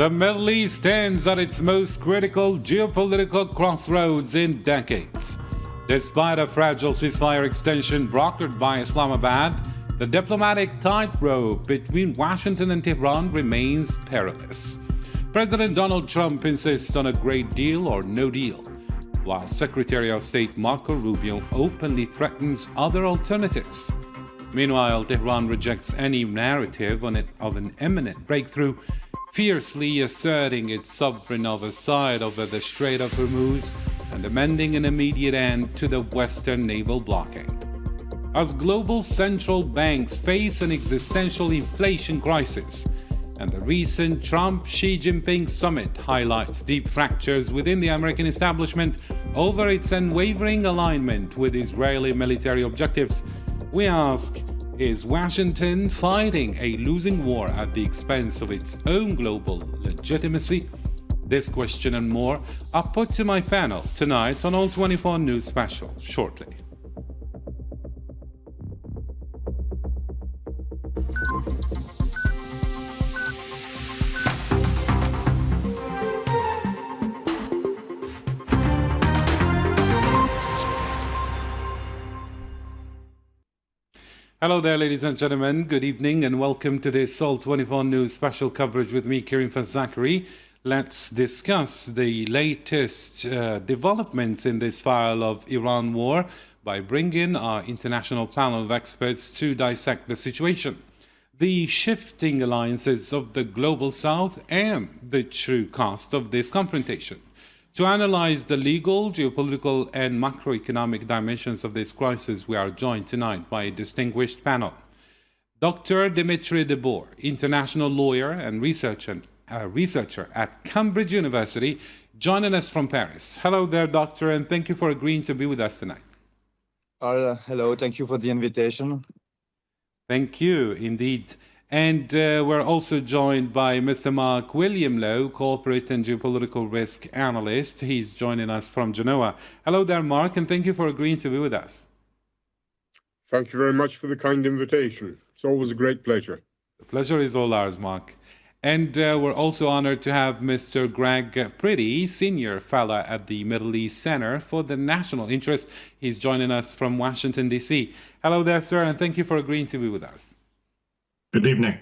The Middle East stands at its most critical geopolitical crossroads in decades. Despite a fragile ceasefire extension brokered by Islamabad, the diplomatic tightrope between Washington and Tehran remains perilous. President Donald Trump insists on a great deal or no deal, while Secretary of State Marco Rubio openly threatens other alternatives. Meanwhile, Tehran rejects any narrative of an imminent breakthrough, fiercely asserting its sovereign oversight over the Strait of Hormuz and demanding an immediate end to the Western naval blockade. As global central banks face an existential inflation crisis, and the recent Trump-Xi Jinping summit highlights deep fractures within the American establishment over its unwavering alignment with Israeli military objectives, we ask, is Washington fighting a losing war at the expense of its own global legitimacy? This question and more are put to my panel tonight on All 24 News Special shortly. Hello there, ladies and gentlemen. Good evening and welcome to this All 24 News special coverage with me, Karim Fazakari. Let's discuss the latest developments in this file of Iran war by bringing our international panel of experts to dissect the situation, the shifting alliances of the global south, and the true cost of this confrontation. To analyze the legal, geopolitical, and macroeconomic dimensions of this crisis, we are joined tonight by a distinguished panel. Dr. Dimitri Debour, international lawyer and researcher at Cambridge University, joining us from Paris. Hello there, Doctor, and thank you for agreeing to be with us tonight. Hello, thank you for the invitation. Thank you, indeed. And we're also joined by Mr. Mark William Lowe, Corporate and Geopolitical Risk Analyst. He's joining us from Genoa. Hello there, Mark, and thank you for agreeing to be with us. Thank you very much for the kind invitation. It's always a great pleasure. The pleasure is all ours, Mark. And we're also honored to have Mr. Greg Priddy, Senior Fellow at the Middle East Center for the National Interest. He's joining us from Washington, D.C. Hello there, sir, and thank you for agreeing to be with us. Good evening.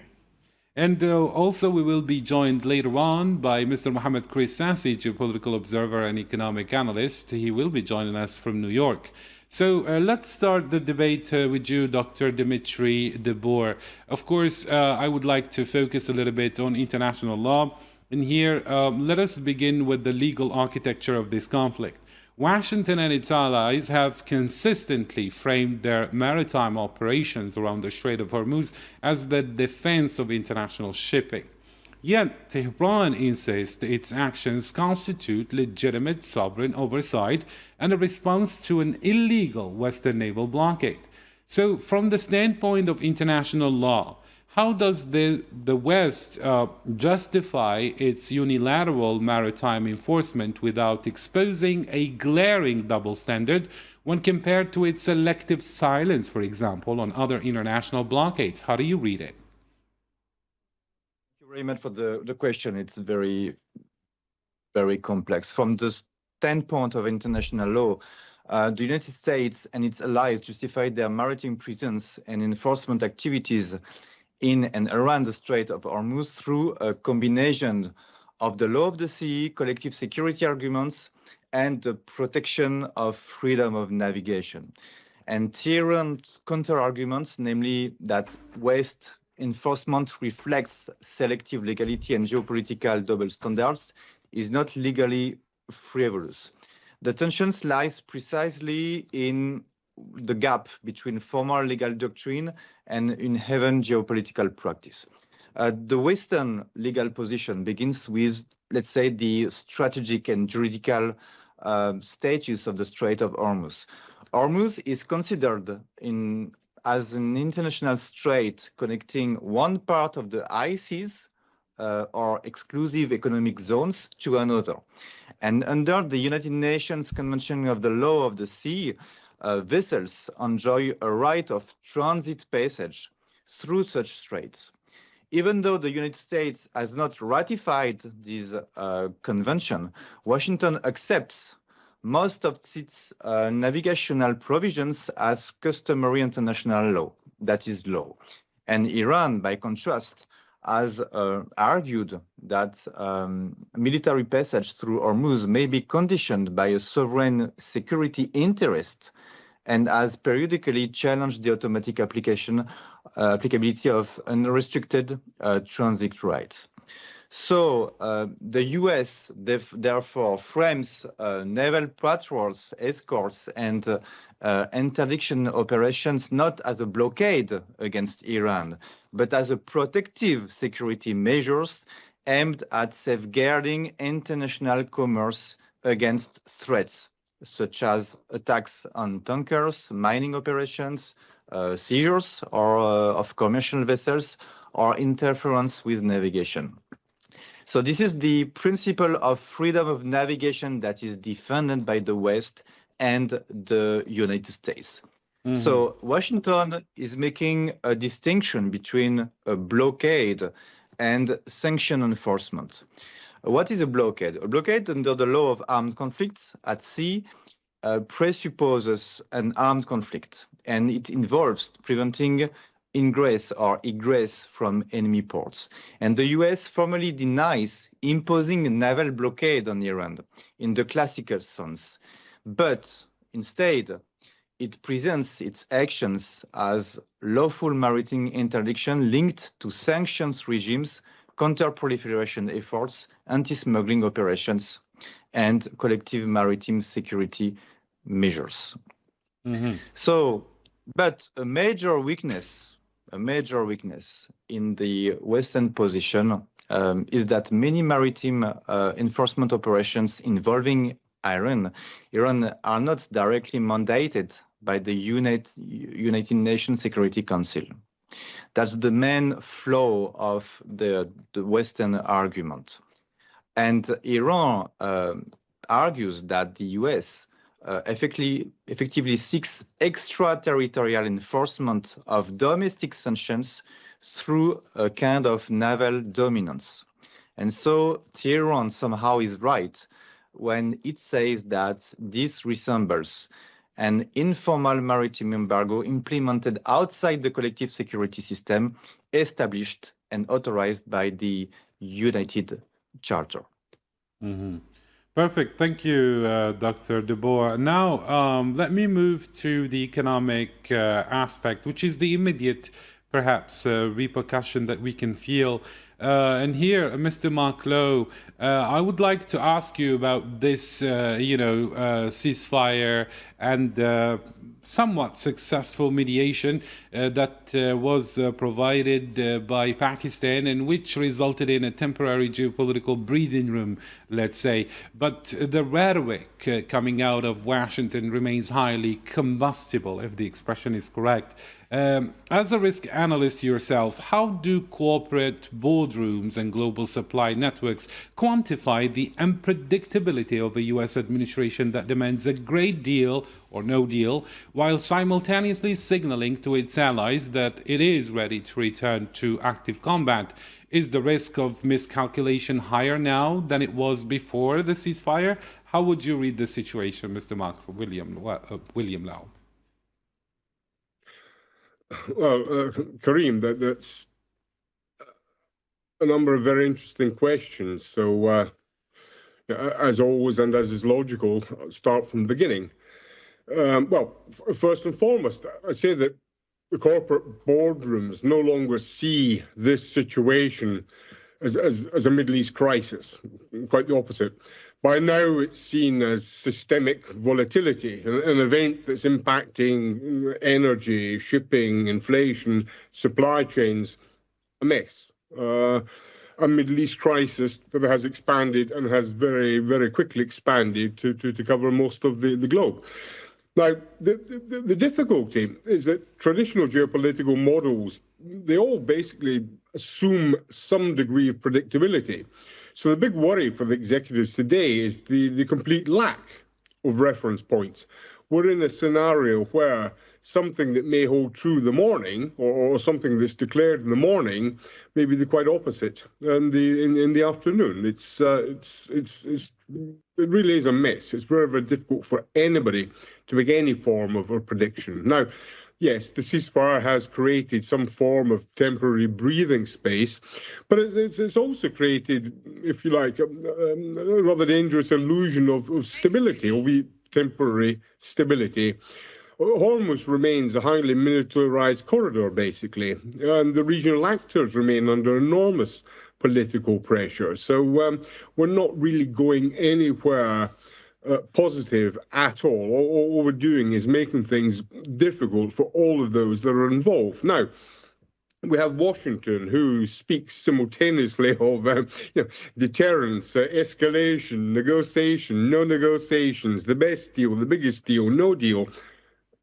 And also we will be joined later on by Mr. Mohammed Chris Sassi, geopolitical observer and economic analyst. He will be joining us from New York. So let's start the debate with you, Dr. Dimitri Debour. Of course, I would like to focus a little bit on international law. And here, let us begin with the legal architecture of this conflict. Washington and its allies have consistently framed their maritime operations around the Strait of Hormuz as the defense of international shipping. Yet, Tehran insists its actions constitute legitimate sovereign oversight and a response to an illegal Western naval blockade. So, from the standpoint of international law, how does the West justify its unilateral maritime enforcement without exposing a glaring double standard when compared to its selective silence, for example, on other international blockades? How do you read it? Thank you very much for the question. It's very, very complex. From the standpoint of international law, the United States and its allies justified their maritime presence and enforcement activities in and around the Strait of Hormuz through a combination of the law of the sea, collective security arguments, and the protection of freedom of navigation. And Tehran's counter-arguments, namely that West enforcement reflects selective legality and geopolitical double standards, is not legally frivolous. The tensions lies precisely in the gap between formal legal doctrine and inherent geopolitical practice. The Western legal position begins with, let's say, the strategic and juridical status of the Strait of Hormuz. Hormuz is considered as an international strait connecting one part of the high seas or exclusive economic zones to another. And under the United Nations Convention of the Law of the Sea, vessels enjoy a right of transit passage through such straits. even though the United States has not ratified this convention, Washington accepts most of its navigational provisions as customary international law, that is law. And Iran, by contrast, has argued that military passage through Hormuz may be conditioned by a sovereign security interest, and has periodically challenged the automatic applicability of unrestricted transit rights. So the US therefore frames naval patrols, escorts, and interdiction operations not as a blockade against Iran, but as a protective security measures aimed at safeguarding international commerce against threats such as attacks on tankers, mining operations, seizures of commercial vessels, or interference with navigation. So this is the principle of freedom of navigation that is defended by the West and the United States. Mm-hmm. So Washington is making a distinction between a blockade and sanction enforcement. What is a blockade? A blockade under the law of armed conflicts at sea presupposes an armed conflict, and it involves preventing ingress or egress from enemy ports. And the US formally denies imposing a naval blockade on Iran in the classical sense, but instead it presents its actions as lawful maritime interdiction linked to sanctions regimes, counter-proliferation efforts, anti-smuggling operations, and collective maritime security measures. Mm-hmm. So, but a major weakness in the Western position is that many maritime enforcement operations involving Iran are not directly mandated by the United Nations Security Council. That's the main flaw of the Western argument. And Iran argues that the US effectively seeks extraterritorial enforcement of domestic sanctions through a kind of naval dominance. And so Tehran somehow is right when it says that this resembles an informal maritime embargo implemented outside the collective security system established and authorized by the United Charter. Mm-hmm. Perfect. Thank you, Dr. Debois. Now, let me move to the economic aspect, which is the immediate, perhaps, repercussion that we can feel. And here, Mr. Marclot, I would like to ask you about this, ceasefire and somewhat successful mediation that was provided by Pakistan, and which resulted in a temporary geopolitical breathing room, let's say. But the rhetoric coming out of Washington remains highly combustible, if the expression is correct. As a risk analyst yourself, how do corporate boardrooms and global supply networks quantify the unpredictability of a U.S. administration that demands a great deal or no deal, while simultaneously signaling to its allies that it is ready to return to active combat? Is the risk of miscalculation higher now than it was before the ceasefire? How would you read the situation, Mr. William Lau? Well, Karim, that's a number of very interesting questions. So, as always, and as is logical, I'll start from the beginning. First and foremost, I say that the corporate boardrooms no longer see this situation as a Middle East crisis. Quite the opposite. By now, it's seen as systemic volatility, an event that's impacting energy, shipping, inflation, supply chains, a mess. A Middle East crisis that has expanded and has very, very quickly expanded to cover most of the globe. Now, the difficulty is that traditional geopolitical models, they all basically assume some degree of predictability. So the big worry for the executives today is the complete lack of reference points. we're in a scenario where something that may hold true in the morning, or something that's declared in the morning, may be the quite opposite in the afternoon. It really is a mess. It's very, very difficult for anybody to make any form of a prediction. Now, yes, the ceasefire has created some form of temporary breathing space, but it's also created, if you like, a rather dangerous illusion of stability, or temporary stability. Hormuz remains a highly militarized corridor, basically, and the regional actors remain under enormous political pressure. So we're not really going anywhere positive at all. All we're doing is making things difficult for all of those that are involved. Now, we have Washington, who speaks simultaneously of deterrence, escalation, negotiation, no negotiations, the best deal, the biggest deal, no deal.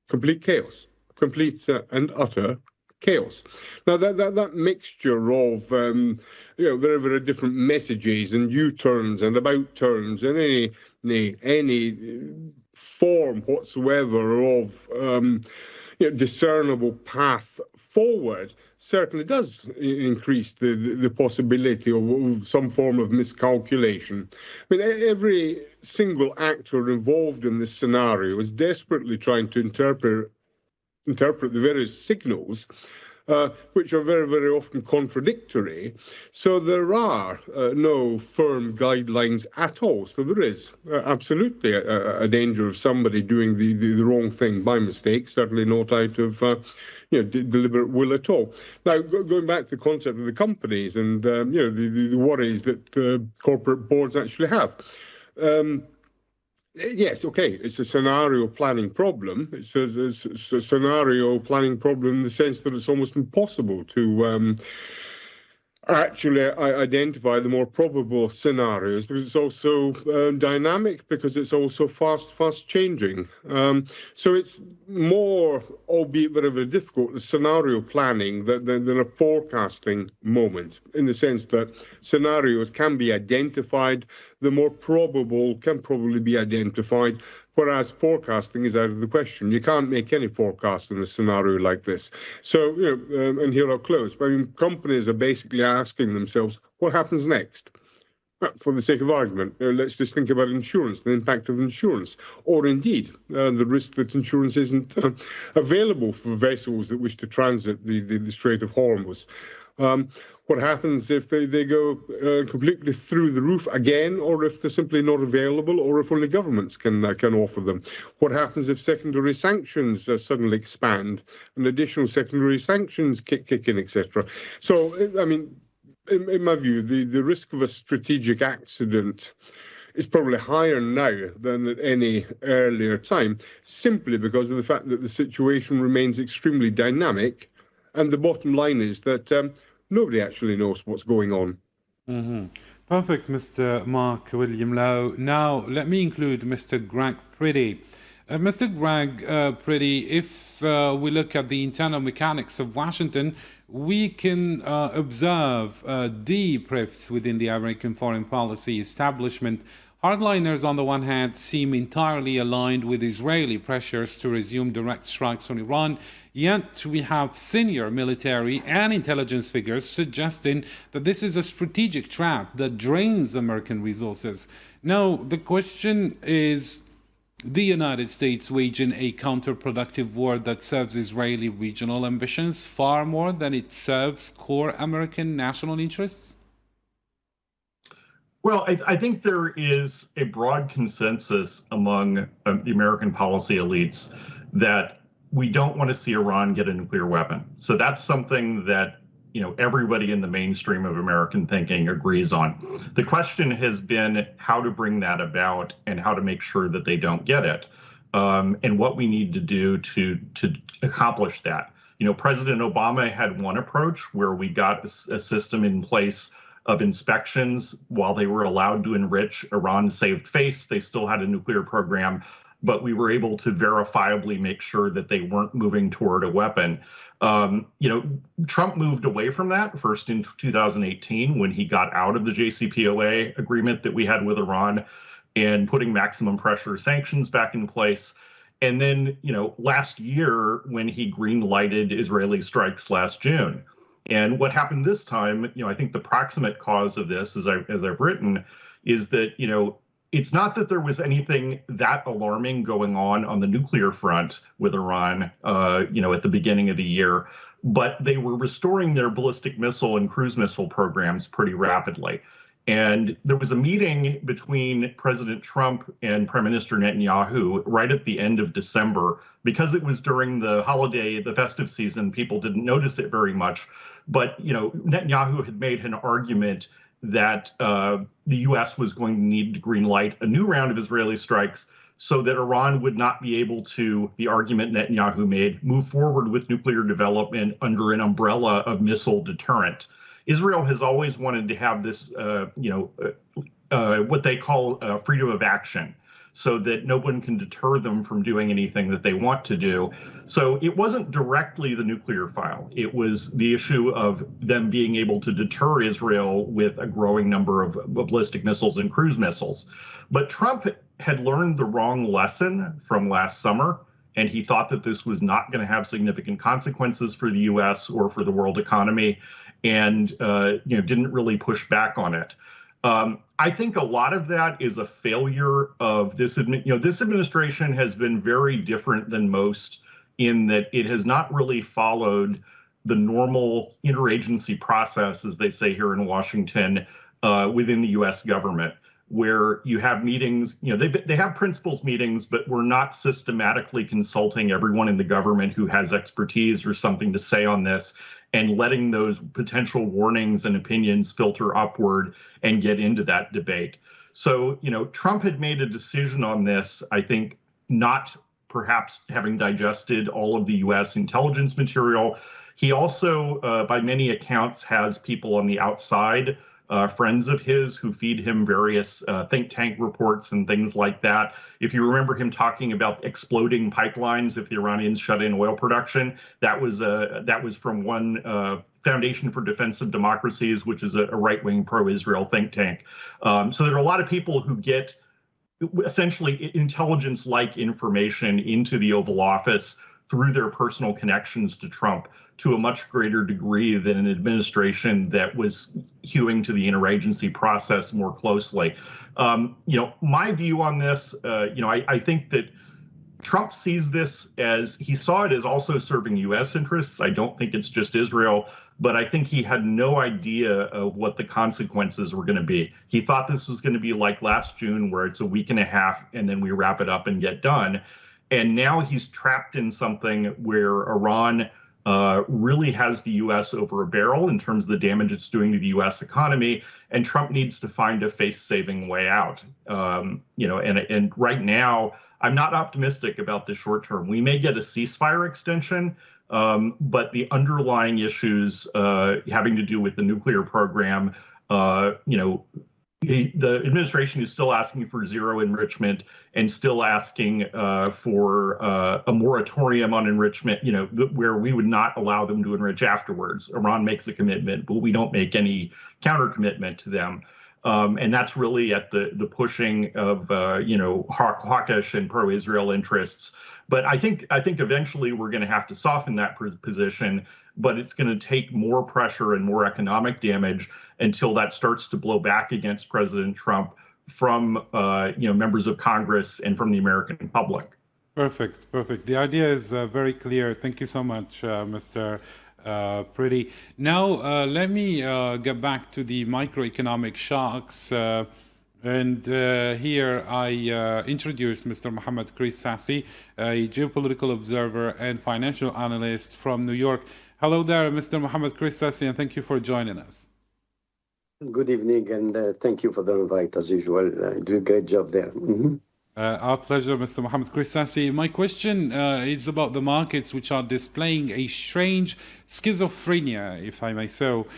Complete chaos, complete and utter chaos. Now that mixture of very, very different messages and U-turns and about turns and any form whatsoever of discernible path forward certainly does increase the possibility of some form of miscalculation. I mean, every single actor involved in this scenario is desperately trying to interpret the various signals, which are very, very often contradictory. So there are no firm guidelines at all. So there is absolutely a danger of somebody doing the wrong thing by mistake, certainly not out of deliberate will at all. Now, going back to the concept of the companies and the worries that corporate boards actually have. Yes, okay, it's a scenario planning problem. It's a scenario planning problem in the sense that it's almost impossible to actually identify the more probable scenarios, because it's also dynamic, because it's also fast changing. So it's more, albeit very, very difficult, the scenario planning than a forecasting moment, in the sense that scenarios can be identified, the more probable can probably be identified, whereas forecasting is out of the question. You can't make any forecast in a scenario like this. So, and here I'll close. I mean, companies are basically asking themselves, what happens next? For the sake of argument, let's just think about insurance, the impact of insurance, or indeed the risk that insurance isn't available for vessels that wish to transit the Strait of Hormuz. What happens if they go completely through the roof again, or if they're simply not available, or if only governments can offer them? What happens if secondary sanctions suddenly expand and additional secondary sanctions kick in, etc.? So, I mean, in my view, the risk of a strategic accident is probably higher now than at any earlier time, simply because of the fact that the situation remains extremely dynamic. And the bottom line is that nobody actually knows what's going on. Mm-hmm. Perfect, Mr. Mark William Lowe. Now, let me include Mr. Greg Pretty. Mr. Greg Pretty, if we look at the internal mechanics of Washington, we can observe deep rifts within the American foreign policy establishment. Hardliners, on the one hand, seem entirely aligned with Israeli pressures to resume direct strikes on Iran, yet we have senior military and intelligence figures suggesting that this is a strategic trap that drains American resources. Now, the question is, the United States waging a counterproductive war that serves Israeli regional ambitions far more than it serves core American national interests? Well, I think there is a broad consensus among the American policy elites that we don't want to see Iran get a nuclear weapon. So that's something that everybody in the mainstream of American thinking agrees on. The question has been how to bring that about and how to make sure that they don't get it, and what we need to do to accomplish that. President Obama had one approach where we got a system in place of inspections while they were allowed to enrich. Iran saved face. They still had a nuclear program, but we were able to verifiably make sure that they weren't moving toward a weapon. Trump moved away from that first in 2018 when he got out of the JCPOA agreement that we had with Iran and putting maximum pressure sanctions back in place. And then, last year when he green-lighted Israeli strikes last June. And what happened this time, I think the proximate cause of this, as I've written, is that, it's not that there was anything that alarming going on the nuclear front with Iran, at the beginning of the year, but they were restoring their ballistic missile and cruise missile programs pretty rapidly. And there was a meeting between President Trump and Prime Minister Netanyahu right at the end of December. Because it was during the holiday, the festive season, people didn't notice it very much. But, Netanyahu had made an argument that the U.S. was going to need to greenlight a new round of Israeli strikes so that Iran would not be able to, the argument Netanyahu made, move forward with nuclear development under an umbrella of missile deterrent. Israel has always wanted to have this, what they call freedom of action, so that no one can deter them from doing anything that they want to do. So it wasn't directly the nuclear file. It was the issue of them being able to deter Israel with a growing number of ballistic missiles and cruise missiles. But Trump had learned the wrong lesson from last summer, and he thought that this was not going to have significant consequences for the U.S. or for the world economy, and didn't really push back on it. I think a lot of that is a failure of this. This administration has been very different than most in that it has not really followed the normal interagency process, as they say here in Washington, within the U.S. government, where you have meetings. They have principals meetings, but we're not systematically consulting everyone in the government who has expertise or something to say on this, and letting those potential warnings and opinions filter upward and get into that debate. So, Trump had made a decision on this, I think, not perhaps having digested all of the U.S. intelligence material. He also, by many accounts, has people on the outside, friends of his who feed him various think tank reports and things like that. If you remember him talking about exploding pipelines if the Iranians shut in oil production, that was from one Foundation for Defense of Democracies, which is a right-wing pro-Israel think tank. So there are a lot of people who get essentially intelligence-like information into the Oval Office through their personal connections to Trump to a much greater degree than an administration that was hewing to the interagency process more closely. My view on this, I think that Trump sees this as, he saw it as also serving U.S. interests. I don't think it's just Israel, but I think he had no idea of what the consequences were going to be. He thought this was going to be like last June, where it's a week and a half and then we wrap it up and get done. And now he's trapped in something where Iran really has the U.S. over a barrel in terms of the damage it's doing to the U.S. economy, and Trump needs to find a face-saving way out. And right now, I'm not optimistic about the short term. We may get a ceasefire extension, but the underlying issues having to do with the nuclear program, the administration is still asking for zero enrichment and still asking for a moratorium on enrichment, where we would not allow them to enrich afterwards. Iran makes a commitment, but we don't make any counter commitment to them. And that's really at the pushing of, hawkish and pro-Israel interests. But I think eventually we're going to have to soften that position, but it's going to take more pressure and more economic damage until that starts to blow back against President Trump from members of Congress and from the American public. Perfect. The idea is very clear. Thank you so much, Mr. Pretty. Now, let me get back to the microeconomic shocks. And here I introduce Mr. Mohammed Chris Sassi, a geopolitical observer and financial analyst from New York. Hello there, Mr. Mohammed Chris Sassi, and thank you for joining us. Good evening, and thank you for the invite, as usual. You did a great job there. Our pleasure, Mr. Mohammed Chris Sassi. My question is about the markets, which are displaying a strange schizophrenia, if I may so.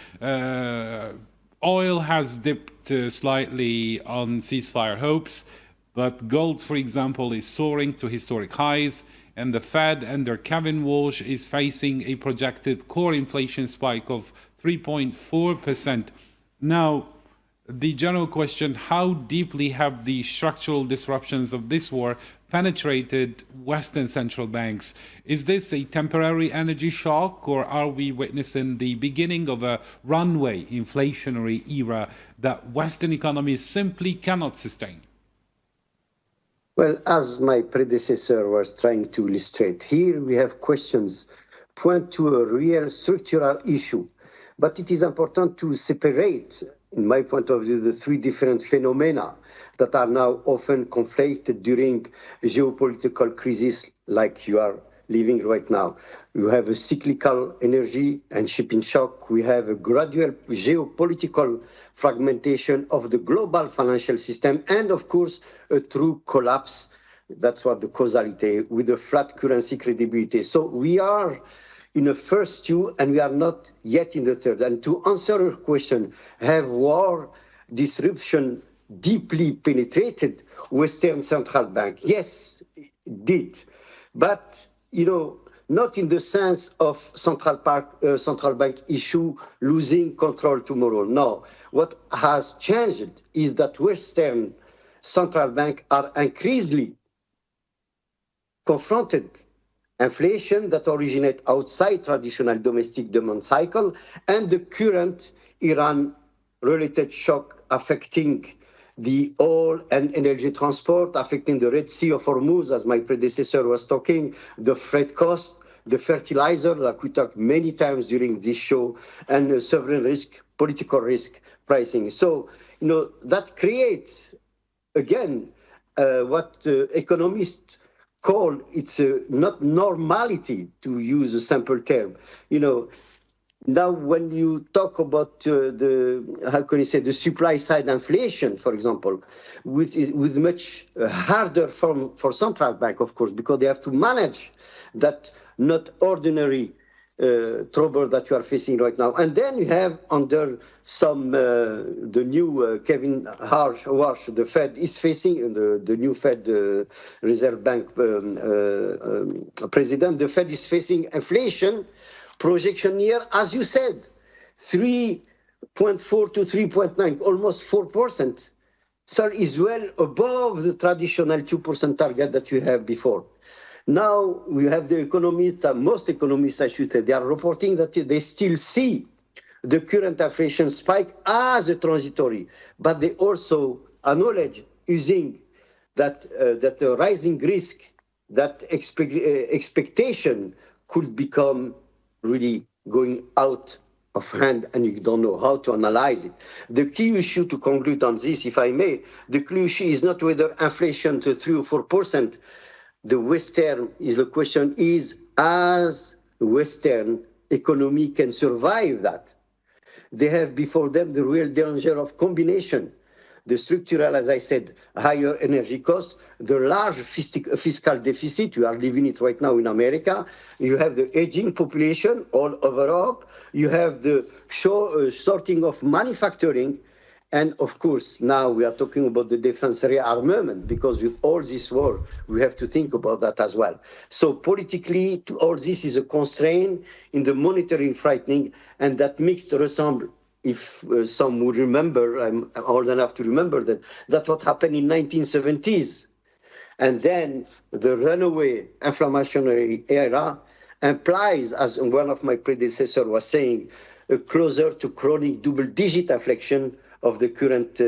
Oil has dipped slightly on ceasefire hopes, but gold, for example, is soaring to historic highs, and the Fed under Kevin Walsh is facing a projected core inflation spike of 3.4%. Now, the general question, how deeply have the structural disruptions of this war penetrated Western central banks? Is this a temporary energy shock, or are we witnessing the beginning of a runaway inflationary era that Western economies simply cannot sustain? Well, as my predecessor was trying to illustrate, here we have questions point to a real structural issue. But it is important to separate, in my point of view, the three different phenomena that are now often conflated during geopolitical crises like you are living right now. You have a cyclical energy and shipping shock. We have a gradual geopolitical fragmentation of the global financial system, and of course, a true collapse. That's what the causality with a flat currency credibility. So we are in the first two, and we are not yet in the third. And to answer your question, have war disruption deeply penetrated Western central bank? Yes, it did. But, not in the sense of central bank issue losing control tomorrow. No, what has changed is that Western central banks are increasingly confronted inflation that originate outside traditional domestic demand cycle, and the current Iran-related shock affecting the oil and energy transport, affecting the Red Sea of Hormuz, as my predecessor was talking, the freight cost, the fertilizer, like we talked many times during this show, and sovereign risk, political risk pricing. So, that creates, again, what economists call it's not normality, to use a simple term. Now when you talk about the supply side inflation, for example, with much harder for central bank, of course, because they have to manage that not ordinary trouble that you are facing right now. And then you have under some, the new Kevin Warsh, the Fed is facing, the new Fed Reserve Bank president, the Fed is facing inflation projection here, as you said, 3.4 to 3.9, almost 4%. So is well above the traditional 2% target that you have before. Now we have the economists, most economists, I should say, they are reporting that they still see the current inflation spike as a transitory, but they also acknowledge using that the rising risk, that expectation could become really going out of hand, and you don't know how to analyze it. The key issue to conclude on this, if I may, the key issue is not whether inflation to 3 or 4%. The question is, as Western economy can survive that? They have before them the real danger of combination. The structural, as I said, higher energy costs, the large fiscal deficit, you are living it right now in America, you have the aging population all over Europe, you have the sorting of manufacturing, and of course, now we are talking about the defense rearmament, because with all this war, we have to think about that as well. So politically, to all this is a constraint in the monetary frightening, and that mixed ensemble. If some would remember, I'm old enough to remember that what happened in 1970s. And then the runaway inflationary era implies, as one of my predecessors was saying, a closer to chronic double-digit inflation of the current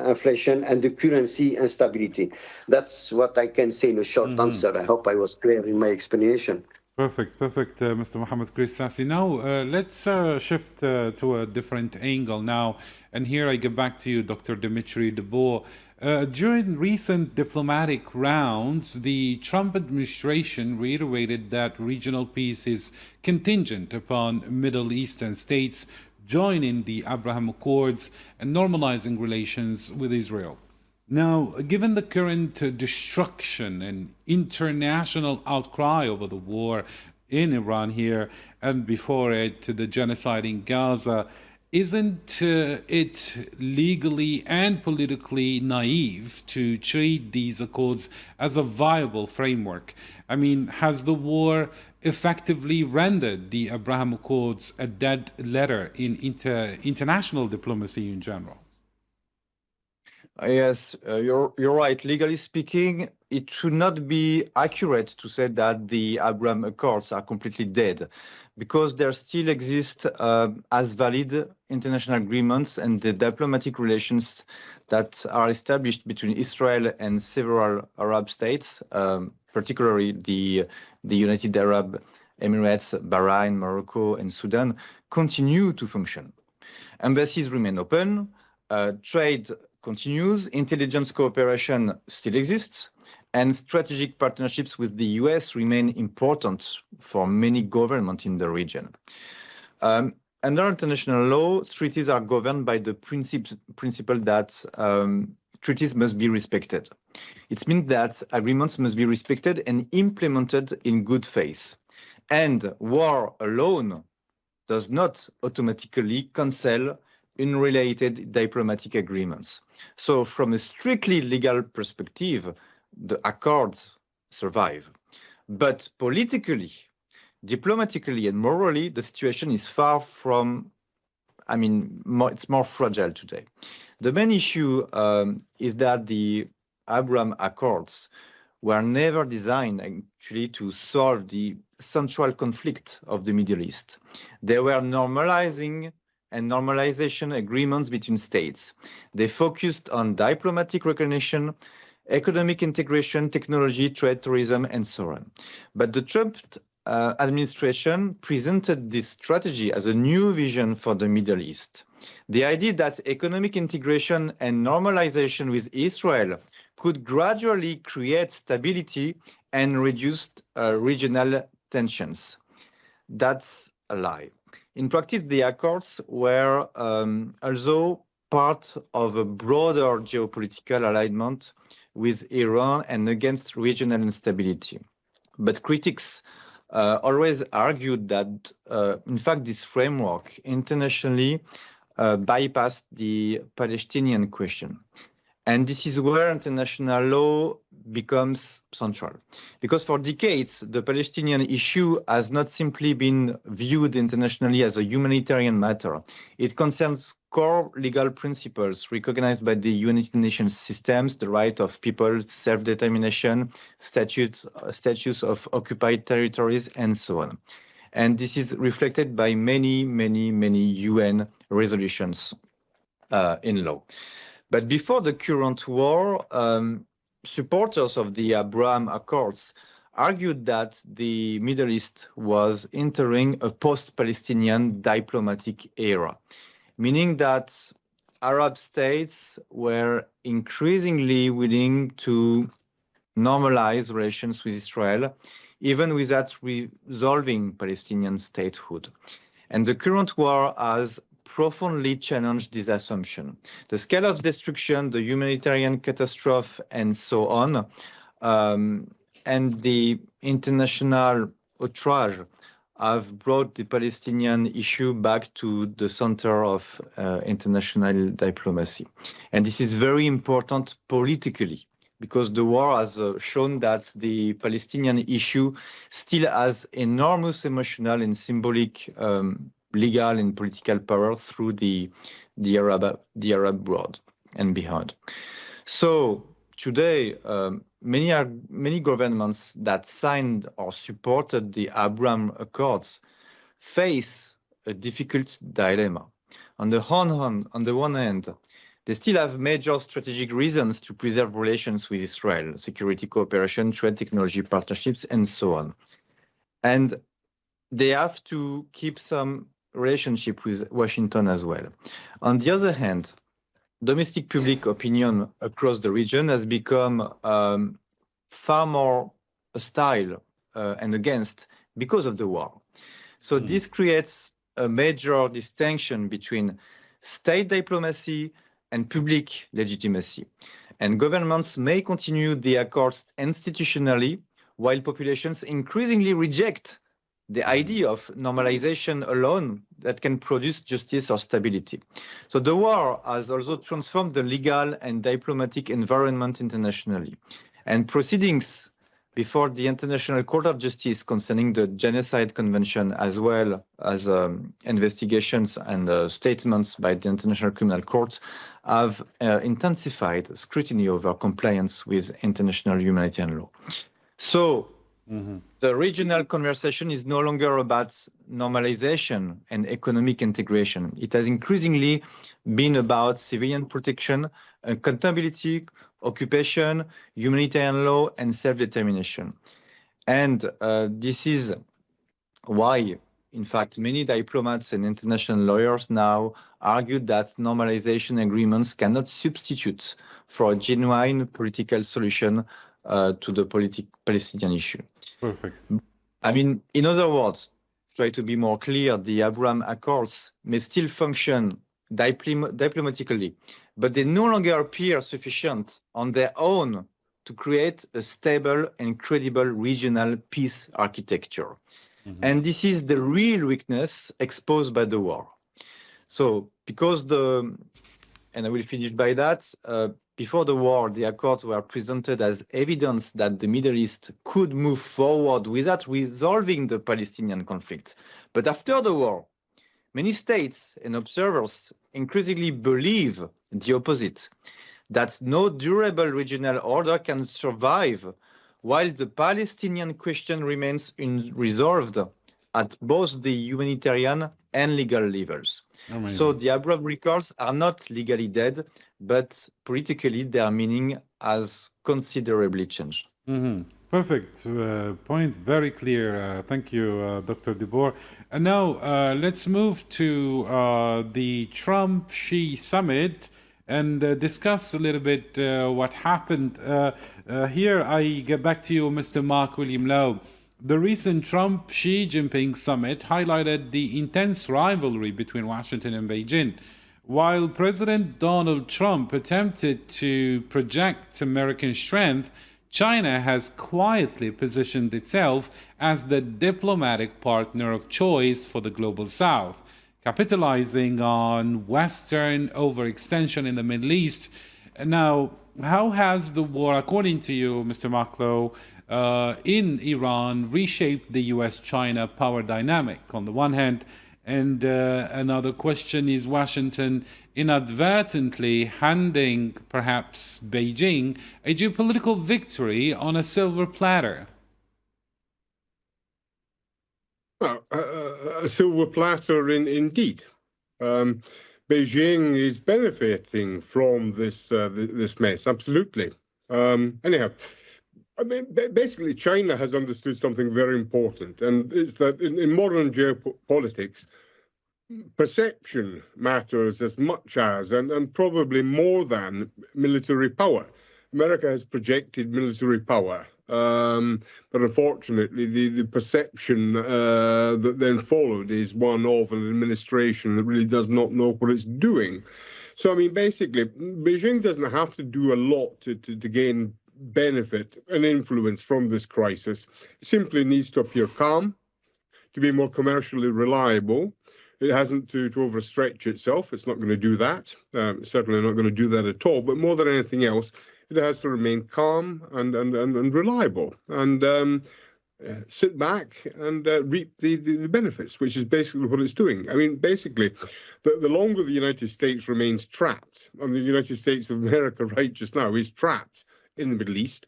inflation and the currency instability. That's what I can say in a short answer. I hope I was clear in my explanation. Perfect, Mr. Mohammed Sassi. Now, let's shift to a different angle now. And here I get back to you, Dr. Dimitri Debour. During recent diplomatic rounds, the Trump administration reiterated that regional peace is contingent upon Middle Eastern states joining the Abraham Accords and normalizing relations with Israel. Now, given the current destruction and international outcry over the war in Iran here, and before it, the genocide in Gaza, isn't it legally and politically naive to treat these accords as a viable framework? I mean, has the war effectively rendered the Abraham Accords a dead letter in international diplomacy in general? Yes, you're right. Legally speaking, it should not be accurate to say that the Abraham Accords are completely dead, because there still exist as valid international agreements and the diplomatic relations that are established between Israel and several Arab states, particularly the United Arab Emirates, Bahrain, Morocco, and Sudan, continue to function. Embassies remain open, trade continues, intelligence cooperation still exists, and strategic partnerships with the US remain important for many governments in the region. Under international law, treaties are governed by the principle that treaties must be respected. It means that agreements must be respected and implemented in good faith. And war alone does not automatically cancel unrelated diplomatic agreements. So from a strictly legal perspective, the accords survive. But politically, diplomatically, and morally, the situation is far from, it's more fragile today. The main issue is that the Abraham Accords were never designed actually to solve the central conflict of the Middle East. They were normalizing and normalization agreements between states. They focused on diplomatic recognition, economic integration, technology, trade, tourism, and so on. But the Trump administration presented this strategy as a new vision for the Middle East. The idea that economic integration and normalization with Israel could gradually create stability and reduce regional tensions. That's a lie. In practice, the accords were also part of a broader geopolitical alignment with Iran and against regional instability. But critics always argued that, in fact, this framework internationally bypassed the Palestinian question. And this is where international law becomes central. Because for decades, the Palestinian issue has not simply been viewed internationally as a humanitarian matter. It concerns core legal principles recognized by the United Nations systems, the right of people, self-determination, status of occupied territories, and so on. And this is reflected by many UN resolutions in law. But before the current war, supporters of the Abraham Accords argued that the Middle East was entering a post-Palestinian diplomatic era, meaning that Arab states were increasingly willing to normalize relations with Israel, even without resolving Palestinian statehood. And the current war has profoundly challenged this assumption. The scale of destruction, the humanitarian catastrophe, and so on, and the international outrage have brought the Palestinian issue back to the center of international diplomacy. And this is very important politically, because the war has shown that the Palestinian issue still has enormous emotional and symbolic legal and political power through the Arab world and beyond. So today, many governments that signed or supported the Abraham Accords face a difficult dilemma. On the one hand, they still have major strategic reasons to preserve relations with Israel, security cooperation, trade, technology partnerships, and so on. And they have to keep some relationship with Washington as well. On the other hand, domestic public opinion across the region has become far more hostile and against because of the war. So this creates a major distinction between state diplomacy and public legitimacy. And governments may continue the accords institutionally, while populations increasingly reject the idea of normalization alone that can produce justice or stability. So the war has also transformed the legal and diplomatic environment internationally. And proceedings before the International Court of Justice concerning the Genocide Convention, as well as investigations and statements by the International Criminal Court, have intensified scrutiny over compliance with international humanitarian law. So the regional conversation is no longer about normalization and economic integration. It has increasingly been about civilian protection, accountability, occupation, humanitarian law, and self-determination. And this is why, in fact, many diplomats and international lawyers now argue that normalization agreements cannot substitute for a genuine political solution to the Palestinian issue. Perfect. I mean, in other words, try to be more clear, the Abraham Accords may still function diplomatically, but they no longer appear sufficient on their own to create a stable and credible regional peace architecture. And this is the real weakness exposed by the war. So because and I will finish by that, before the war, the accords were presented as evidence that the Middle East could move forward without resolving the Palestinian conflict. But after the war, many states and observers increasingly believe the opposite, that no durable regional order can survive while the Palestinian question remains unresolved at both the humanitarian and legal levels. Amazing. So the Abraham Accords are not legally dead, but politically their meaning has considerably changed. Perfect point, very clear. Thank you, Dr. DeBoer. And now let's move to the Trump-Xi summit and discuss a little bit what happened. Here I get back to you, Mr. Mark William Lowe. The recent Trump-Xi Jinping summit highlighted the intense rivalry between Washington and Beijing. While President Donald Trump attempted to project American strength, China has quietly positioned itself as the diplomatic partner of choice for the global South, capitalizing on Western overextension in the Middle East. Now, how has the war, according to you, Mr. Maklow, in Iran reshaped the US-China power dynamic on the one hand? And another question, is Washington inadvertently handing perhaps Beijing a geopolitical victory on a silver platter? Well, a silver platter indeed. Beijing is benefiting from this mess, absolutely. Anyhow, I mean, basically, China has understood something very important, and it's that in modern geopolitics, perception matters as much as, and probably more than, military power. America has projected military power, but unfortunately, the perception that then followed is one of an administration that really does not know what it's doing. So, I mean, basically, Beijing doesn't have to do a lot to gain benefit and influence from this crisis. It simply needs to appear calm, to be more commercially reliable. It hasn't to overstretch itself. It's not going to do that. Certainly not going to do that at all. But more than anything else, it has to remain calm and reliable and sit back and reap the benefits, which is basically what it's doing. I mean, basically, the longer the United States remains trapped, and the United States of America right just now is trapped in the Middle East,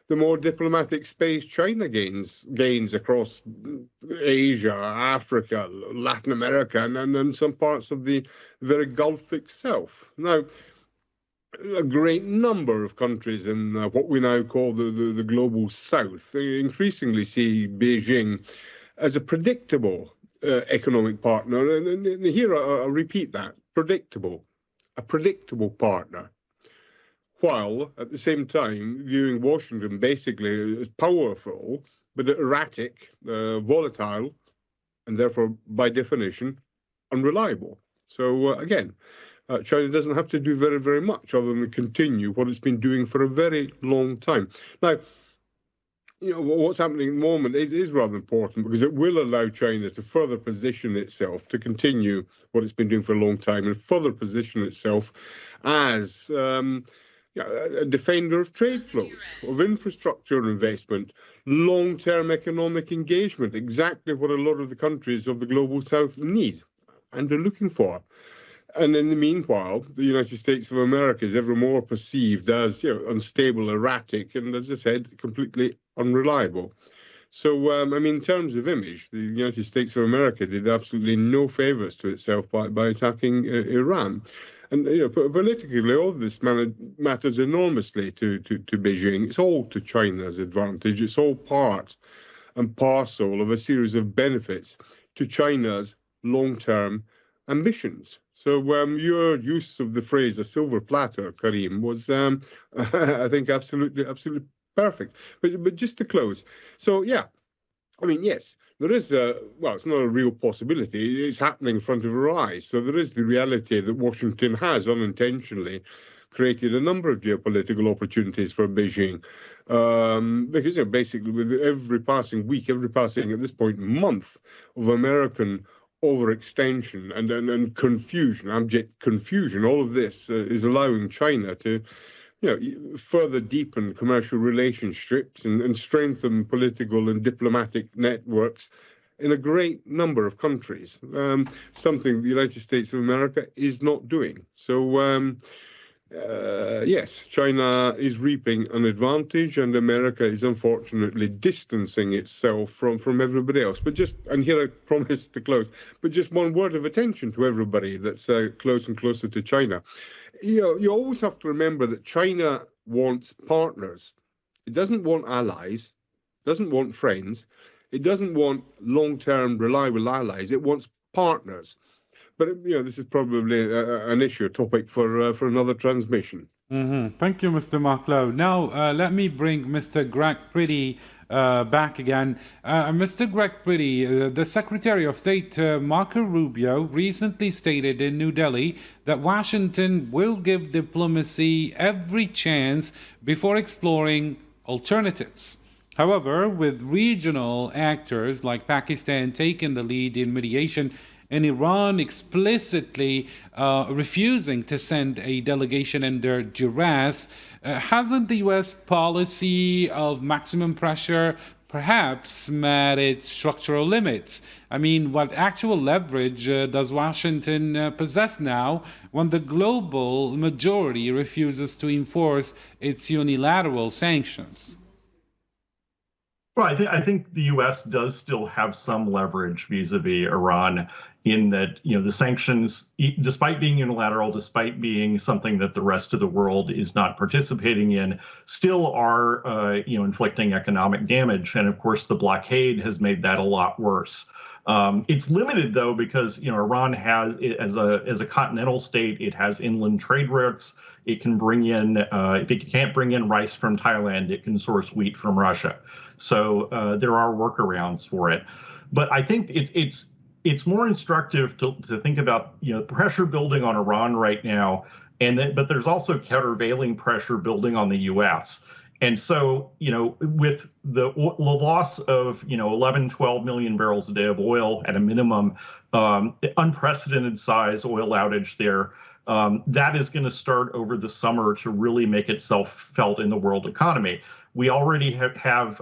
the more diplomatic space China gains across Asia, Africa, Latin America, and some parts of the very Gulf itself. Now, a great number of countries in what we now call the global South, they increasingly see Beijing as a predictable economic partner. And here I'll repeat that, predictable, a predictable partner, while at the same time viewing Washington basically as powerful, but erratic, volatile, and therefore, by definition, unreliable. So again, China doesn't have to do very, very much other than continue what it's been doing for a very long time. Now, you know, what's happening at the moment is rather important because it will allow China to further position itself, to continue what it's been doing for a long time and further position itself as a defender of trade flows, of infrastructure investment, long-term economic engagement, exactly what a lot of the countries of the global south need and are looking for. And in the meanwhile, the United States of America is ever more perceived as unstable, erratic, and, as I said, completely unreliable. So, I mean, in terms of image, the United States of America did absolutely no favors to itself by attacking Iran. And politically, all this matters enormously to Beijing. It's all to China's advantage. It's all part and parcel of a series of benefits to China's long-term ambitions. So your use of the phrase "a silver platter," Karim, was, I think, absolutely perfect. But just to close, so yeah, I mean, yes, there is it's not a real possibility. It's happening in front of our eyes. So there is the reality that Washington has unintentionally created a number of geopolitical opportunities for Beijing. Because basically with every passing week, every passing, at this point, month of American overextension and confusion, abject confusion, all of this is allowing China to further deepen commercial relationships and strengthen political and diplomatic networks in a great number of countries, something the United States of America is not doing. So, yes, China is reaping an advantage and America is unfortunately distancing itself from everybody else. But and here I promise to close, but just one word of attention to everybody that's close and closer to China. You always have to remember that China wants partners. It doesn't want allies, doesn't want friends. It doesn't want long-term reliable allies. It wants partners. But this is probably an issue, a topic for another transmission. Mm-hmm. Thank you, Mr. Marklow. Now, let me bring Mr. Greg Pretty back again. Mr. Greg Pretty, the Secretary of State, Marco Rubio, recently stated in New Delhi that Washington will give diplomacy every chance before exploring alternatives. However, with regional actors like Pakistan taking the lead in mediation and Iran explicitly refusing to send a delegation under duress, hasn't the U.S. policy of maximum pressure perhaps met its structural limits? I mean, what actual leverage does Washington possess now when the global majority refuses to enforce its unilateral sanctions? Well, I think the U.S. does still have some leverage vis-a-vis Iran in that, the sanctions, despite being unilateral, despite being something that the rest of the world is not participating in, still are, inflicting economic damage. And of course, the blockade has made that a lot worse. It's limited, though, because, Iran has, as a continental state, it has inland trade routes. It can bring in, if it can't bring in rice from Thailand, it can source wheat from Russia. So there are workarounds for it. But I think it's more instructive to think about, pressure building on Iran right now, but there's also countervailing pressure building on the U.S. And so, with the loss of, 11, 12 million barrels a day of oil at a minimum, unprecedented size oil outage there, that is going to start over the summer to really make itself felt in the world economy. We already have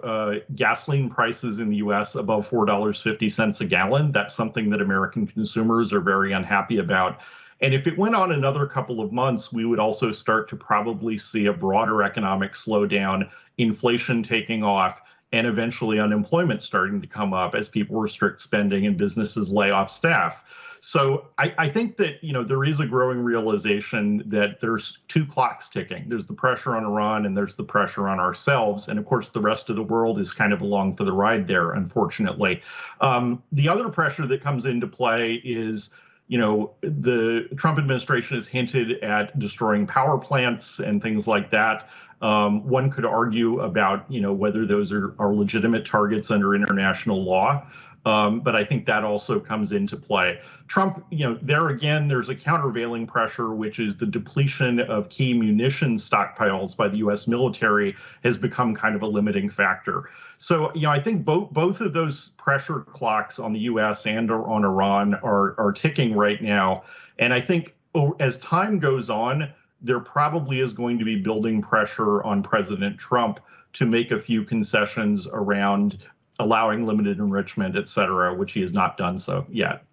gasoline prices in the U.S. above $4.50 a gallon. That's something that American consumers are very unhappy about. And if it went on another couple of months, we would also start to probably see a broader economic slowdown, inflation taking off, and eventually unemployment starting to come up as people restrict spending and businesses lay off staff. So I think that, there is a growing realization that there's two clocks ticking. There's the pressure on Iran and there's the pressure on ourselves. And of course, the rest of the world is kind of along for the ride there, unfortunately. The other pressure that comes into play is, the Trump administration has hinted at destroying power plants and things like that. One could argue about, whether those are legitimate targets under international law. But I think that also comes into play. Trump, there again, there's a countervailing pressure, which is the depletion of key munitions stockpiles by the U.S. military has become kind of a limiting factor. So, I think both of those pressure clocks on the U.S. and on Iran are ticking right now. And I think as time goes on, there probably is going to be building pressure on President Trump to make a few concessions around allowing limited enrichment, et cetera, which he has not done so yet.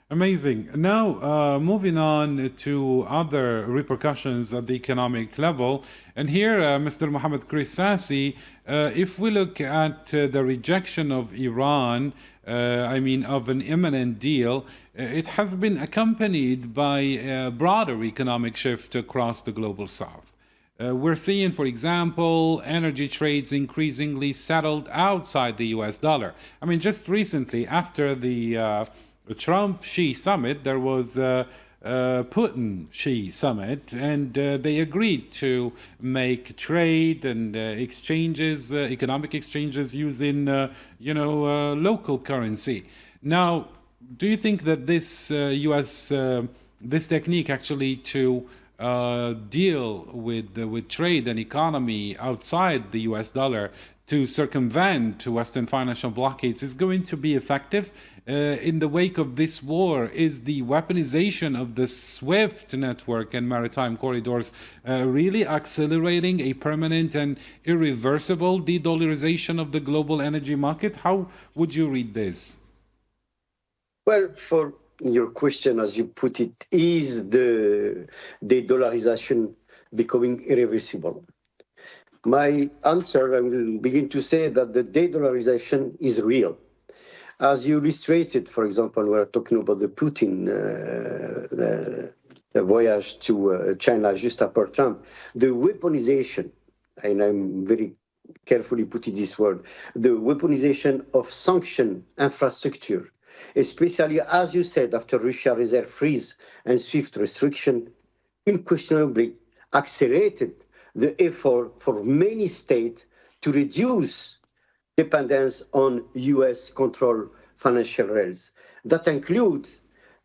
Amazing. Now, moving on to other repercussions at the economic level. And here, Mr. Mohammed Krissasi, if we look at the rejection of Iran, of an imminent deal, it has been accompanied by a broader economic shift across the global south. We're seeing, for example, energy trades increasingly settled outside the US dollar. I mean, just recently, after the Trump-Xi summit, there was a Putin-Xi summit, and they agreed to make trade and exchanges, economic exchanges using, local currency. Now, do you think that this this technique actually to deal with trade and economy outside the US dollar to circumvent Western financial blockades is going to be effective? In the wake of this war, is the weaponization of the SWIFT network and maritime corridors really accelerating a permanent and irreversible de-dollarization of the global energy market? How would you read this? Well, for your question, as you put it, is the de-dollarization becoming irreversible? My answer, I will begin to say that the de-dollarization is real. As you illustrated, for example, we're talking about the Putin the voyage to China just after Trump, the weaponization, and I'm very carefully putting this word, the weaponization of sanction infrastructure, especially, as you said, after Russia reserve freeze and SWIFT restriction, unquestionably accelerated the effort for many states to reduce dependence on US controlled financial rails. That includes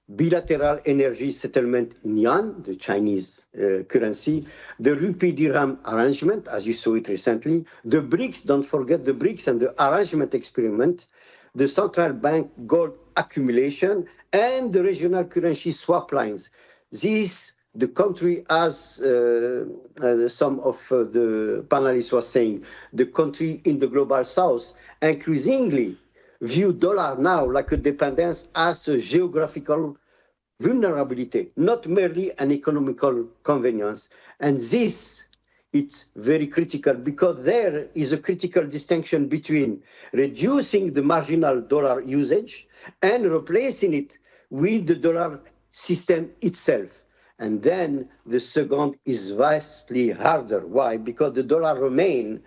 bilateral energy settlement in yuan, the Chinese currency, the rupee dirham arrangement, as you saw it recently, the BRICS, don't forget the BRICS and the arrangement experiment, the central bank gold accumulation, and the regional currency swap lines. These, the country, as some of the panelists were saying, the country in the global south increasingly view dollar now like a dependence as a geographical vulnerability, not merely an economical convenience. And this, it's very critical because there is a critical distinction between reducing the marginal dollar usage and replacing it with the dollar system itself. And then the second is vastly harder. Why? Because the dollar remains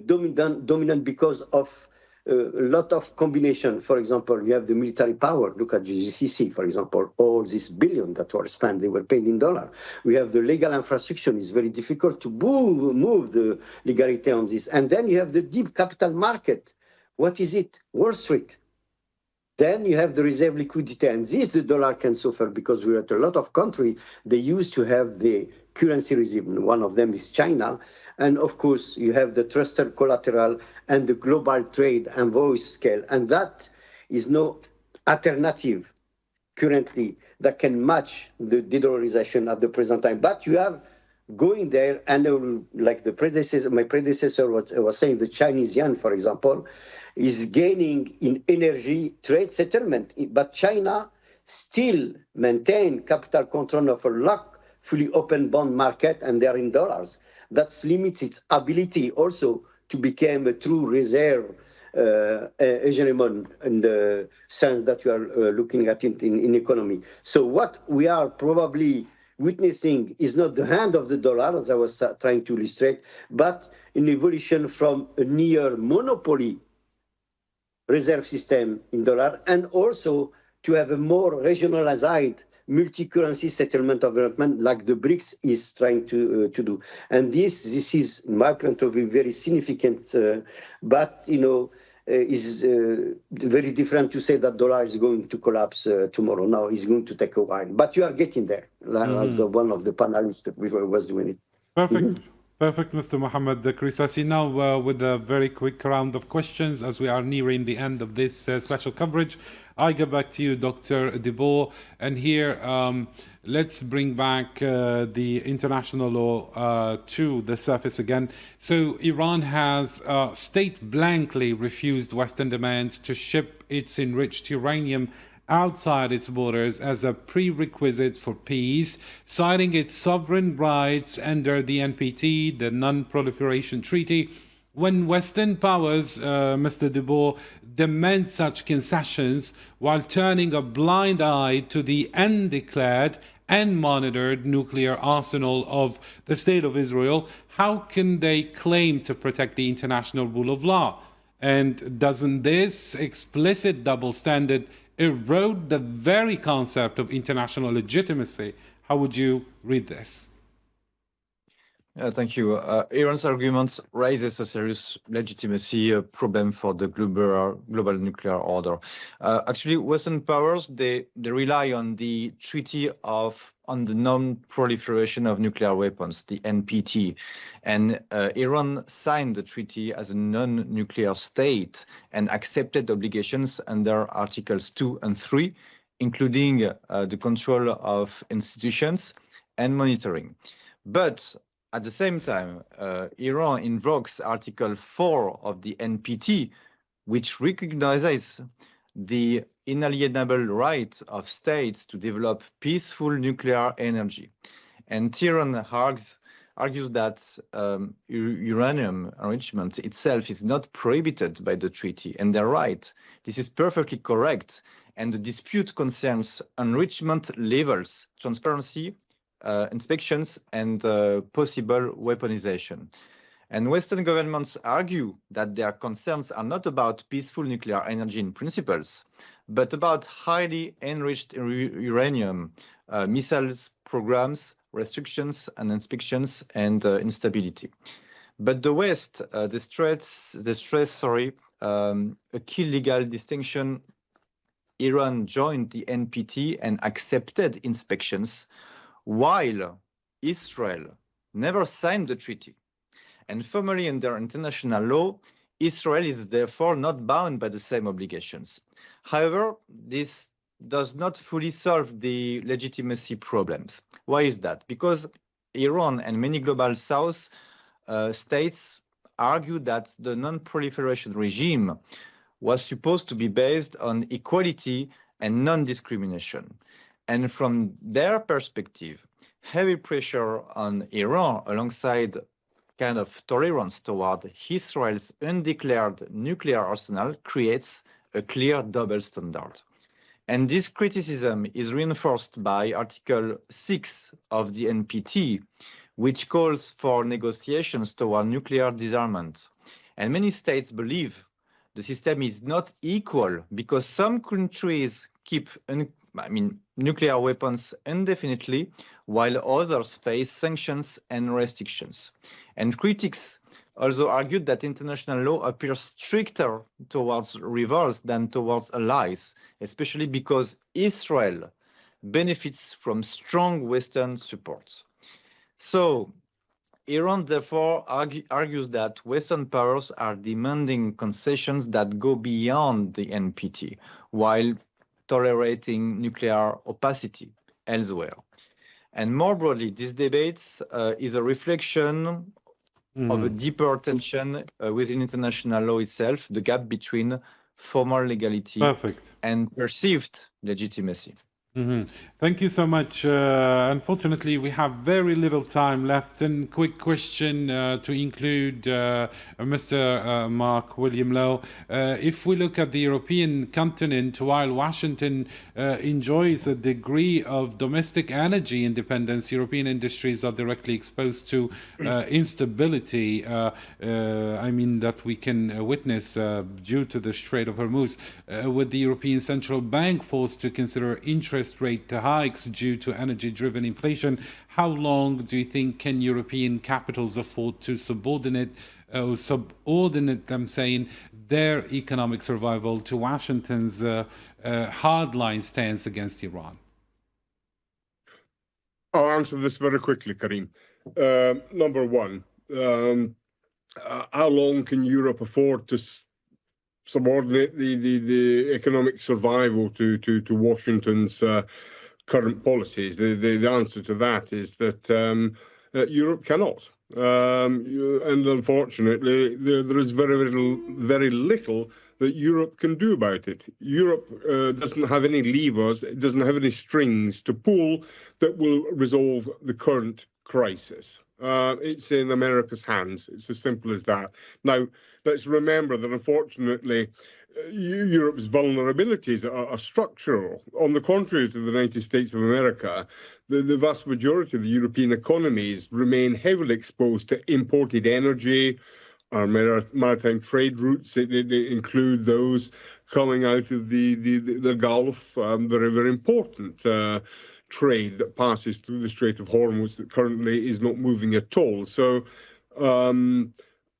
dominant because of a lot of combination. For example, you have the military power. Look at the GCC, for example. All these billions that were spent, they were paid in dollar. We have the legal infrastructure. It's very difficult to move the legality on this. And then you have the deep capital market. What is it? Wall Street. Then you have the reserve liquidity, and this the dollar can suffer because we're at a lot of countries, they used to have the currency reserve. One of them is China. And of course, you have the trusted collateral and the global trade and voice scale. And that is no alternative currently that can match the de-dollarization at the present time. But you are going there, and like my predecessor was saying, the Chinese yuan, for example, is gaining in energy trade settlement. But China still maintain capital control of a fully open bond market, and they're in dollars. That limits its ability also to become a true reserve hegemon in the sense that you are looking at it in economy. So what we are probably witnessing is not the hand of the dollar, as I was trying to illustrate, but an evolution from a near monopoly reserve system in dollar, and also to have a more regionalized multi-currency settlement development like the BRICS is trying to do. And this is, in my point of view, very significant, but, is very different to say that dollar is going to collapse tomorrow. Now it's going to take a while, but you are getting there. One of the panelists was doing it. Perfect. Perfect, Mr. Mohammed Krisasi. Now, with a very quick round of questions, as we are nearing the end of this special coverage, I go back to you, Dr. Debo. And here, let's bring back the international law to the surface again. So, Iran has state blankly refused Western demands to ship its enriched uranium outside its borders as a prerequisite for peace, citing its sovereign rights under the NPT, the Non-Proliferation Treaty. When Western powers, Mr. Debo, demand such concessions while turning a blind eye to the undeclared and monitored nuclear arsenal of the State of Israel, how can they claim to protect the international rule of law? And doesn't this explicit double standard erode the very concept of international legitimacy? How would you read this? Thank you. Iran's argument raises a serious legitimacy problem for the global nuclear order. Actually, Western powers, they rely on the Treaty on the Non-Proliferation of Nuclear Weapons, the NPT. And Iran signed the treaty as a non-nuclear state and accepted obligations under Articles 2 and 3, including the control of institutions and monitoring. But at the same time, Iran invokes Article 4 of the NPT, which recognizes the inalienable right of states to develop peaceful nuclear energy. And Tehran argues that uranium enrichment itself is not prohibited by the treaty, and they're right. This is perfectly correct. And the dispute concerns enrichment levels, transparency, inspections, and possible weaponization. And Western governments argue that their concerns are not about peaceful nuclear energy in principles, but about highly enriched uranium, missiles programs, restrictions and inspections, and instability. But the West, the stress, a key legal distinction. Iran joined the NPT and accepted inspections, while Israel never signed the treaty. And formally under international law, Israel is therefore not bound by the same obligations. However, this does not fully solve the legitimacy problems. Why is that? Because Iran and many global South states argue that the non-proliferation regime was supposed to be based on equality and non-discrimination. And from their perspective, heavy pressure on Iran alongside kind of tolerance toward Israel's undeclared nuclear arsenal creates a clear double standard. And this criticism is reinforced by Article 6 of the NPT, which calls for negotiations toward nuclear disarmament. And many states believe the system is not equal because some countries keep nuclear weapons indefinitely, while others face sanctions and restrictions. And critics also argued that international law appears stricter towards rivals than towards allies, especially because Israel benefits from strong Western support. So Iran therefore argues that Western powers are demanding concessions that go beyond the NPT, while tolerating nuclear opacity elsewhere. And more broadly, this debate is a reflection of a deeper tension within international law itself, the gap between formal legality and perceived legitimacy. Thank you so much. Unfortunately, we have very little time left. And quick question to include Mr. Mark William Lowe. If we look at the European continent, while Washington enjoys a degree of domestic energy independence, European industries are directly exposed to instability, that we can witness due to the Strait of Hormuz, with the European Central Bank forced to consider interest rate hikes due to energy-driven inflation. How long do you think can European capitals afford to subordinate their economic survival to Washington's hardline stance against Iran? I'll answer this very quickly, Karim. Number one, how long can Europe afford to subordinate the economic survival to Washington's current policies? The answer to that is that Europe cannot. And unfortunately, there is very little that Europe can do about it. Europe doesn't have any levers, it doesn't have any strings to pull that will resolve the current crisis. It's in America's hands. It's as simple as that. Now, let's remember that unfortunately, Europe's vulnerabilities are structural. On the contrary to the United States of America, the vast majority of the European economies remain heavily exposed to imported energy. Our maritime trade routes include those coming out of the Gulf, very, very important trade that passes through the Strait of Hormuz that currently is not moving at all. So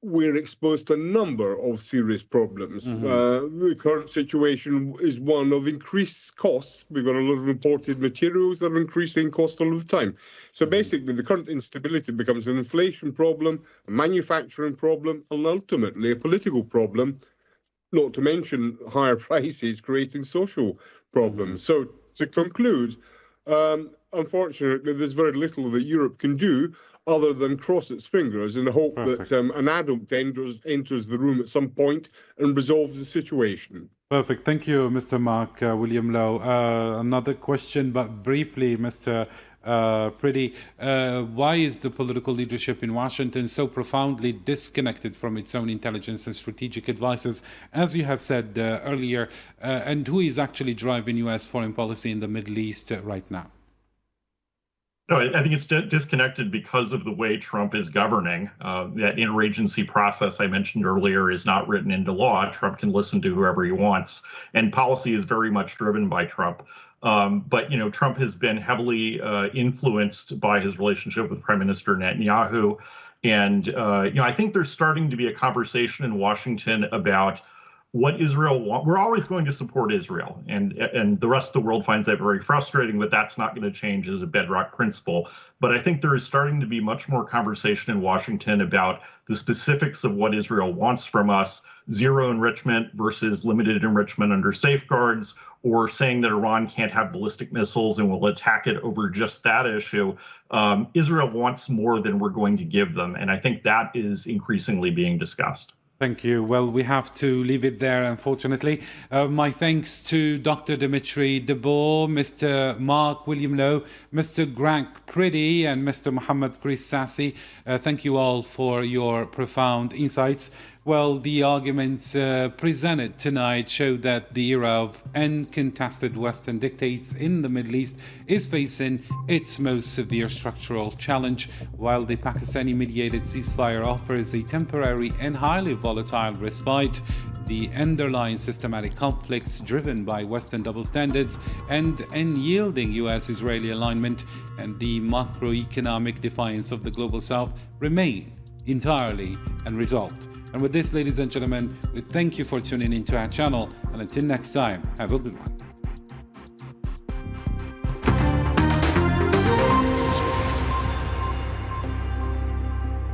we're exposed to a number of serious problems. The current situation is one of increased costs. We've got a lot of imported materials that are increasing cost all the time. So basically, the current instability becomes an inflation problem, a manufacturing problem, and ultimately a political problem, not to mention higher prices creating social problems. So to conclude, unfortunately, there's very little that Europe can do other than cross its fingers in the hope that an adult enters the room at some point and resolves the situation. Perfect. Thank you, Mr. Mark William Lowe. Another question, but briefly, Mr. Priddy. Why is the political leadership in Washington so profoundly disconnected from its own intelligence and strategic advisors, as you have said earlier, and who is actually driving U.S. foreign policy in the Middle East right now? No, I think it's disconnected because of the way Trump is governing. That interagency process I mentioned earlier is not written into law. Trump can listen to whoever he wants, and policy is very much driven by Trump. But Trump has been heavily influenced by his relationship with Prime Minister Netanyahu, and I think there's starting to be a conversation in Washington about what Israel wants. We're always going to support Israel, and the rest of the world finds that very frustrating, but that's not going to change as a bedrock principle. But I think there is starting to be much more conversation in Washington about the specifics of what Israel wants from us, zero enrichment versus limited enrichment under safeguards, or saying that Iran can't have ballistic missiles and will attack it over just that issue. Israel wants more than we're going to give them, and I think that is increasingly being discussed. Thank you. Well, we have to leave it there, unfortunately. My thanks to Dr. Dimitri Debour, Mr. Mark William Lowe, Mr. Greg Priddy, and Mr. Mohammed Chris Sassi. Thank you all for your profound insights. Well, the arguments presented tonight show that the era of uncontested Western dictates in the Middle East is facing its most severe structural challenge. While the Pakistani-mediated ceasefire offers a temporary and highly volatile respite, the underlying systematic conflict driven by Western double standards and unyielding US-Israeli alignment and the macroeconomic defiance of the global South remain entirely unresolved. And with this, ladies and gentlemen, we thank you for tuning into our channel, and until next time, have a good one.